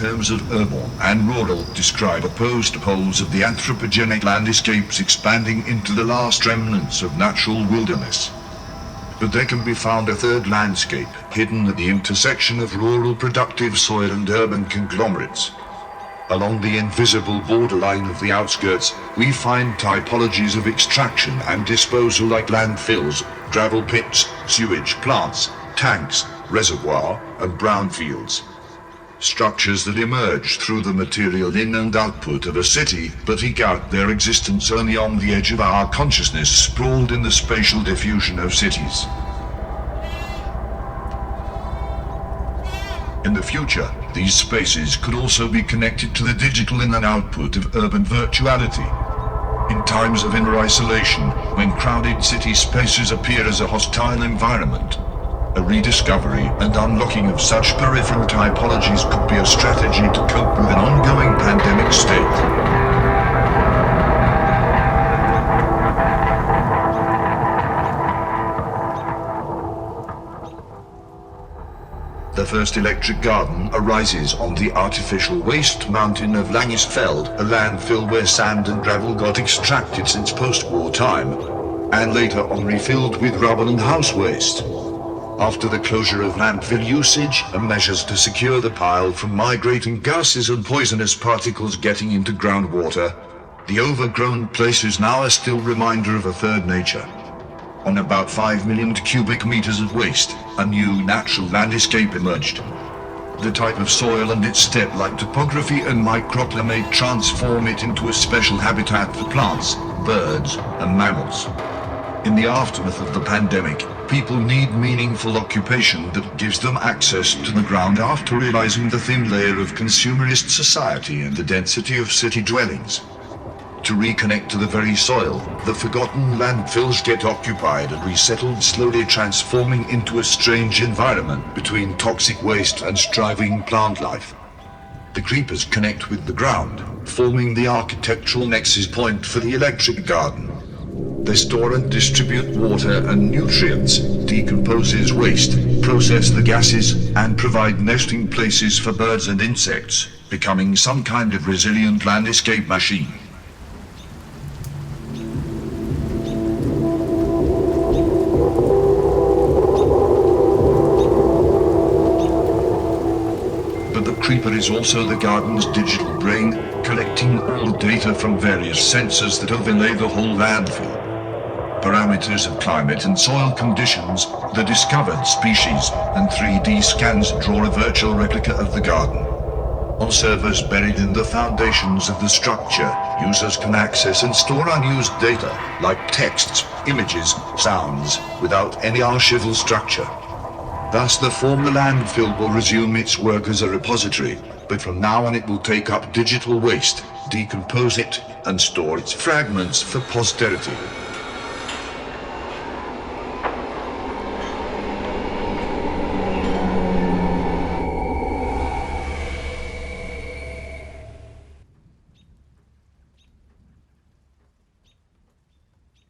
terms of urban and rural describe opposed poles of the anthropogenic landscapes expanding into the last remnants of natural wilderness. But there can be found a third landscape, hidden at the intersection of rural productive soil and urban conglomerates. Along the invisible borderline of the outskirts, we find typologies of extraction and disposal like landfills, gravel pits, sewage plants, tanks, reservoir, and brownfields. Structures that emerge through the material in and output of a city, but eke out their existence only on the edge of our consciousness, sprawled in the spatial diffusion of cities. In the future, these spaces could also be connected to the digital in and output of urban virtuality. In times of inner isolation, when crowded city spaces appear as a hostile environment, a rediscovery and unlocking of such peripheral typologies could be a strategy to cope with an ongoing pandemic state. The first electric garden arises on the artificial waste mountain of Langesfeld, a landfill where sand and gravel got extracted since post-war time, and later on refilled with rubble and house waste. After the closure of landfill usage and measures to secure the pile from migrating gases and poisonous particles getting into groundwater, the overgrown place is now a still reminder of a third nature. On about 5 million cubic meters of waste, a new natural landscape emerged. The type of soil and its steppe-like topography and microclimate transform it into a special habitat for plants, birds, and mammals. In the aftermath of the pandemic, people need meaningful occupation that gives them access to the ground after realizing the thin layer of consumerist society and the density of city dwellings. To reconnect to the very soil, the forgotten landfills get occupied and resettled, slowly transforming into a strange environment between toxic waste and striving plant life. The creepers connect with the ground, forming the architectural nexus point for the electric garden. They store and distribute water and nutrients, decomposes waste, process the gases, and provide nesting places for birds and insects, becoming some kind of resilient landscape machine. Creeper is also the garden's digital brain, collecting all data from various sensors that overlay the whole landfill. Parameters of climate and soil conditions, the discovered species, and 3D scans draw a virtual replica of the garden. On servers buried in the foundations of the structure, users can access and store unused data, like texts, images, sounds, without any archival structure. Thus, the former landfill will resume its work as a repository, but from now on it will take up digital waste, decompose it, and store its fragments for posterity.